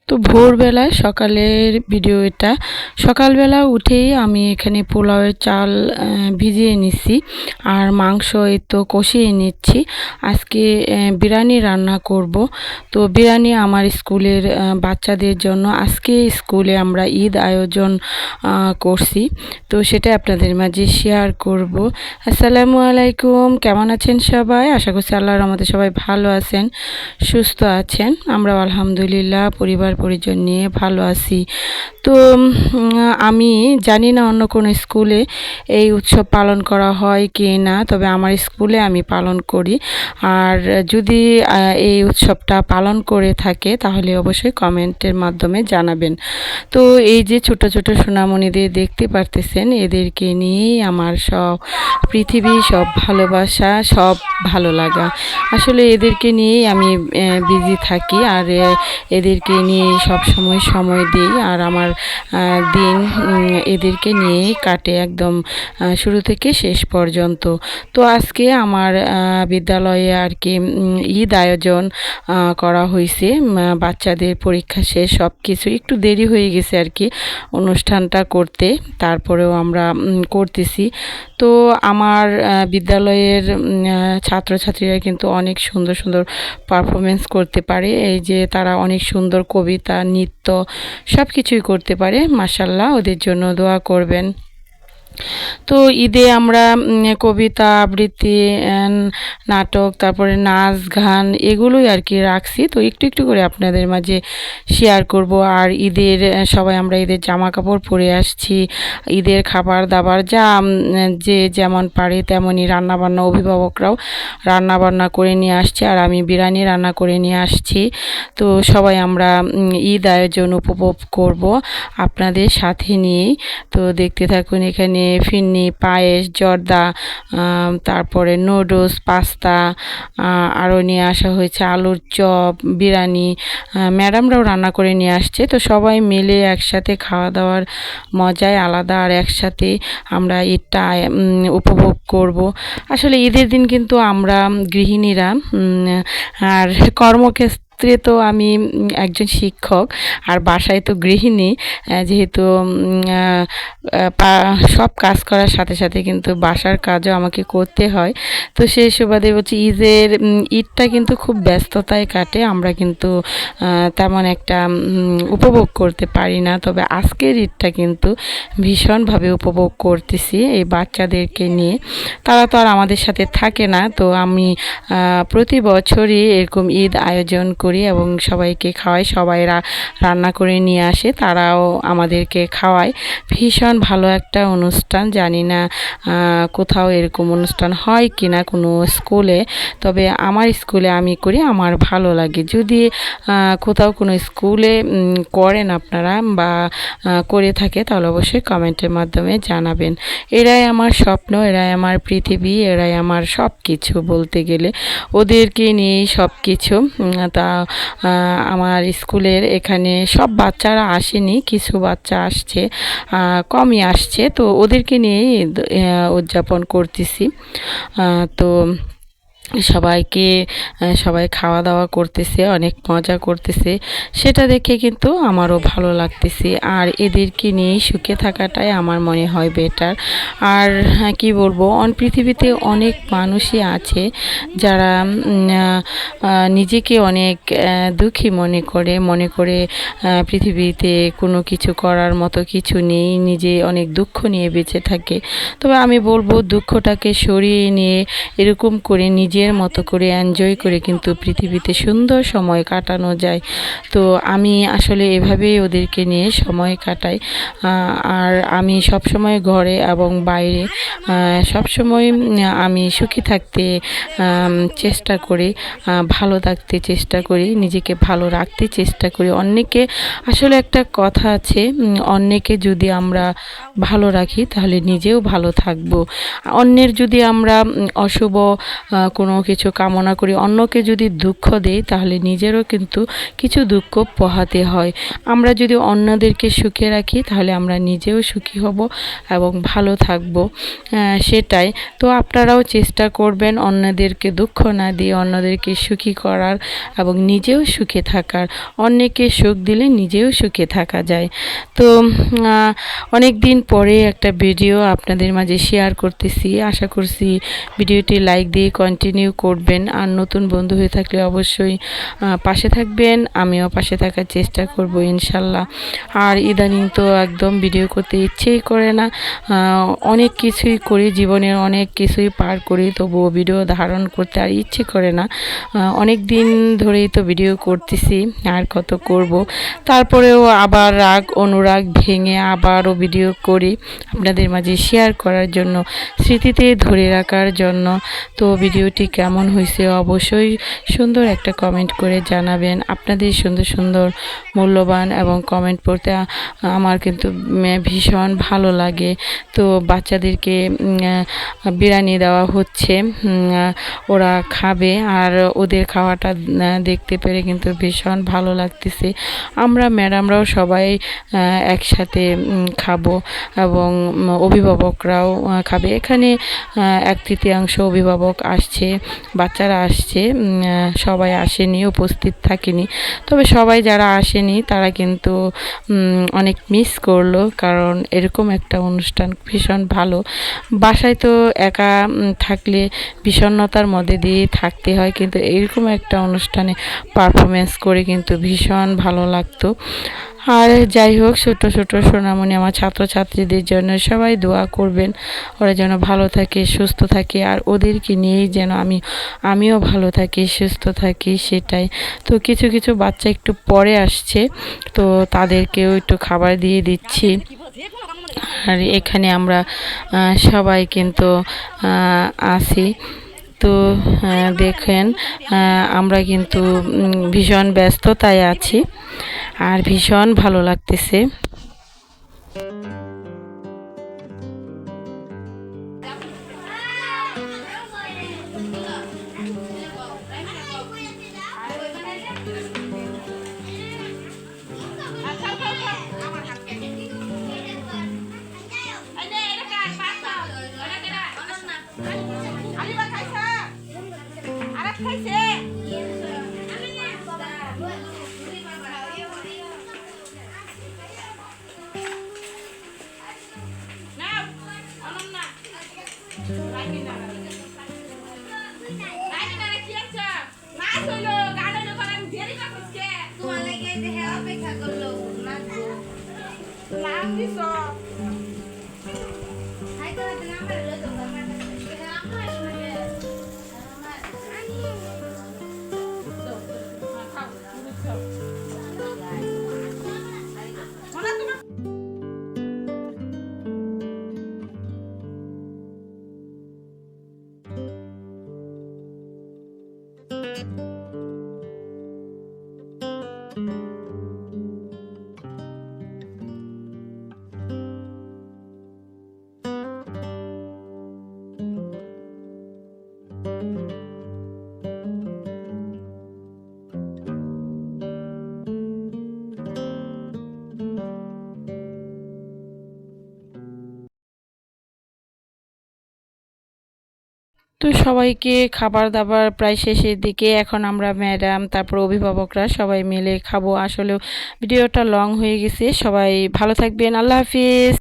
তো ভোরবেলায় সকালের ভিডিও এটা। সকালবেলা উঠেই আমি এখানে পোলাওয়ের চাল ভিজিয়ে নিচ্ছি আর মাংস এই তো কষিয়ে নিচ্ছি। আজকে বিরিয়ানি রান্না করব। তো বিরিয়ানি আমার স্কুলের বাচ্চাদের জন্য আজকে স্কুলে আমরা ঈদ আয়োজন করছি। তো সেটা আপনাদের মাঝে শেয়ার করব। আসসালামু আলাইকুম, কেমন আছেন সবাই? আশা করছি আল্লাহর রহমতে সবাই ভালো আছেন, সুস্থ আছেন। আমরা আলহামদুলিল্লাহ পরিবার পরিজন নিয়ে ভালো আছি। তো আমি জানি না অন্য কোনো স্কুলে এই উৎসব পালন করা হয় কি না, তবে আমার স্কুলে আমি পালন করি। আর যদি এই উৎসবটা পালন করে থাকে তাহলে অবশ্যই কমেন্টের মাধ্যমে জানাবেন। তো এই যে ছোট ছোট সোনামণিদের দেখতে পারতেছেন, এদেরকে নিয়েই আমার সব পৃথিবী, সব ভালোবাসা, সব ভালো লাগা। আসলে এদেরকে নিয়েই আমি বিজি থাকি আর এদেরকে নিয়ে সব সময় দিই। আর আমার দিন এদেরকে নিয়েই কাটে একদম শুরু থেকে শেষ পর্যন্ত। তো আজকে আমার বিদ্যালয়ে আর কি ঈদ আয়োজন করা হয়েছে। বাচ্চাদের পরীক্ষা শেষ, সব কিছু একটু দেরি হয়ে গেছে আর কি অনুষ্ঠানটা করতে, তারপরেও আমরা করতেছি। তো আমার বিদ্যালয়ের ছাত্রছাত্রীরা কিন্তু অনেক সুন্দর সুন্দর পারফরমেন্স করতে পারে। এই যে তারা অনেক সুন্দর কবিতা, নৃত্য সব কিছুই করতে পারে। মাশাআল্লাহ, ওদের জন্য দোয়া করবেন। তো ঈদে আমরা কবিতা আবৃত্তি, নাটক, তারপরে নাচ গান এগুলোই আর কি রাখছি। তো একটু একটু করে আপনাদের মাঝে শেয়ার করব। আর ঈদের সবাই আমরা ঈদের জামা কাপড় পরে আসছি। ঈদের খাবার দাবার যা যে যেমন পারে তেমনই রান্নাবান্না, অভিভাবকরাও রান্নাবান্না করে নিয়ে আসছে আর আমি বিরিয়ানি রান্না করে নিয়ে আসছি। তো সবাই আমরা ঈদ আয়োজন উপভোগ করব আপনাদের সাথে নিয়েই। তো দেখতে থাকুন। এখানে ফিরনি, পায়েস, জর্দা, তারপরে নুডলস, পাস্তা, আরও নিয়ে আসা হয়েছে আলুর চপ, বিরিয়ানি। ম্যাডামরাও রান্না করে নিয়ে আসছে। তো সবাই মিলে একসাথে খাওয়া দাওয়ার মজাই আলাদা আর একসাথে আমরা ঈদটা উপভোগ করব। আসলে ঈদের দিন কিন্তু আমরা গৃহিণীরা আর কর্মক্ষেত্রে তো আমি একজন শিক্ষক আর বাসায় তো গৃহিণী, যেহেতু সব কাজ করার সাথে সাথে কিন্তু বাসার কাজও আমাকে করতে হয়। তো সেই সুবাদে বলছি ঈদটা কিন্তু খুব ব্যস্ততায় কাটে। আমরা কিন্তু তেমন একটা উপভোগ করতে পারি না। তবে আজকের ঈদটা কিন্তু ভীষণভাবে উপভোগ করতেছি এই বাচ্চাদেরকে নিয়ে। তারা তো আর আমাদের সাথে থাকে না। তো আমি প্রতি বছরই এরকম ঈদ আয়োজন করি এবং সবাইকে খাওয়াই। সবাইরা রান্না করে নিয়ে আসে, তারাও আমাদেরকে খাওয়ায়। ভীষণ ভালো একটা অনুষ্ঠান। জানি না কোথাও এরকম অনুষ্ঠান হয় কি না কোনো স্কুলে, তবে আমার স্কুলে আমি করি, আমার ভালো লাগে। যদি কোথাও কোনো স্কুলে করেন আপনারা বা করে থাকে তাহলে অবশ্যই কমেন্টের মাধ্যমে জানাবেন। এরাই আমার স্বপ্ন, এরাই আমার পৃথিবী, এরাই আমার সব কিছু বলতে গেলে। ওদেরকে নিয়েই সব কিছু। তা আমার স্কুলের এখানে সব বাচ্চারা আসেনি, কিছু বাচ্চা আসছে, কমই আসছে। তো ওদেরকে নিয়েই উদযাপন করতেছি। তো সবাই খাওয়া দাওয়া করতেছে, অনেক মজা করতেছে, সেটা দেখে কিন্তু আমারও ভালো লাগতেছে। আর এদেরকে নিয়েই সুখে থাকাটাই আমার মনে হয় বেটার। আর কি বলবো, পৃথিবীতে অনেক মানুষই আছে যারা নিজেকে অনেক দুঃখী মনে করে পৃথিবীতে কোনো কিছু করার মতো কিছু নেই, নিজে অনেক দুঃখ নিয়ে বেঁচে থাকে। তবে আমি বলবো দুঃখটাকে সরিয়ে নিয়ে এরকম করে নিজের মতো করে এনজয় করে কিন্তু পৃথিবীতে সুন্দর সময় কাটানো যায়। তো আমি আসলে এভাবেই ওদেরকে নিয়ে সময় কাটাই। আর আমি সব সময় ঘরে এবং বাইরে সব সময় আমি সুখী থাকতে চেষ্টা করি, ভালো থাকতে চেষ্টা করি, নিজেকে ভালো রাখতে চেষ্টা করি। অন্যকে আসলে একটা কথা আছে, অন্যকে যদি আমরা ভালো রাখি তাহলে নিজেও ভালো থাকবো। অন্যের যদি আমরা অশুভ কোনো কোনো কিছু কামনা করি, অন্যকে যদি দুঃখ দেই তাহলে নিজেরও কিন্তু কিছু দুঃখ পোহাতে হয়। আমরা যদি অন্যদেরকে সুখে রাখি তাহলে আমরা নিজেও সুখী হব এবং ভালো থাকব। সেটাই তো আপনারাও চেষ্টা করবেন অন্যদেরকে দুঃখ না দিয়ে অন্যদেরকে সুখী করার এবং নিজেও সুখে থাকার। অন্যকে সুখ দিলে নিজেও সুখে থাকা যায়। তো অনেক দিন পরে একটা ভিডিও আপনাদের মাঝে শেয়ার করতেছি। আশা করছি ভিডিওটি লাইক দিয়ে কন্টিনিউ করবেন, আর নতুন বন্ধু হয়ে থাকলে অবশ্যই পাশে থাকবেন। আমিও পাশে থাকার চেষ্টা করব ইনশাল্লাহ। আর ইদানিং তো একদম ভিডিও করতে ইচ্ছেই করে না, অনেক কিছুই করি, জীবনের অনেক কিছুই পার করি, তবুও ভিডিও ধারণ করতে আর ইচ্ছে করে না। অনেক দিন ধরেই তো ভিডিও করতেছি, আর কত করব। তারপরেও আবার রাগ অনুরাগ ভেঙে আবারও ভিডিও করি আপনাদের মাঝে শেয়ার করার জন্য, স্মৃতিতে ধরে রাখার জন্য। তো ভিডিওটি কেমন হয়েছে অবশ্যই সুন্দর একটা কমেন্ট করে জানাবেন। আপনাদের সুন্দর সুন্দর মূল্যবান এবং কমেন্ট পড়তে আমার কিন্তু ভীষণ ভালো লাগে। তো বাচ্চাদেরকে বিরিয়ানি দেওয়া হচ্ছে, ওরা খাবে, আর ওদের খাওয়াটা দেখতে পেরে কিন্তু ভীষণ ভালো লাগতেছে। আমরা ম্যাডামরাও সবাই একসাথে খাবো এবং অভিভাবকরাও খাবে। এখানে 1/3 অভিভাবক আসছে, বাচ্চারা আসছে, সবাই আসেনি, উপস্থিত থাকেনি। তবে সবাই যারা আসেনি তারা কিন্তু অনেক মিস করলো, কারণ এরকম একটা অনুষ্ঠান ভীষণ ভালো। বাসায় তো একা থাকলে বিষণ্ণতার মধ্যে দিয়ে থাকতে হয়, কিন্তু এরকম একটা অনুষ্ঠানে পারফরমেন্স করে কিন্তু ভীষণ ভালো লাগতো। আর যাই হোক, ছোট ছোট সোনামণি আমার ছাত্রছাত্রীদের জন্য সবাই দোয়া করবেন, ওরা যেন ভালো থাকে, সুস্থ থাকে, আর ওদেরকে নিয়েই যেন আমিও ভালো থাকি, সুস্থ থাকি, সেটাই। তো কিছু কিছু বাচ্চা একটু পরে আসছে, তো তাদেরকেও একটু খাবার দিয়ে দিচ্ছি। আর এখানে আমরা সবাই কিন্তু আছি। তো দেখেন, আমরা কিন্তু ভীষণ ব্যস্ততায় আছি, আর ভীষণ ভালো লাগতেছে। তো সবাইকে খাবার দাবার প্রায় শেষের দিকে, এখন আমরা ম্যাডাম তারপর অভিভাবকরা সবাই মিলে খাবো। আসলে ভিডিওটা লং হয়ে গেছে, সবাই ভালো থাকবেন, আল্লাহ হাফিজ।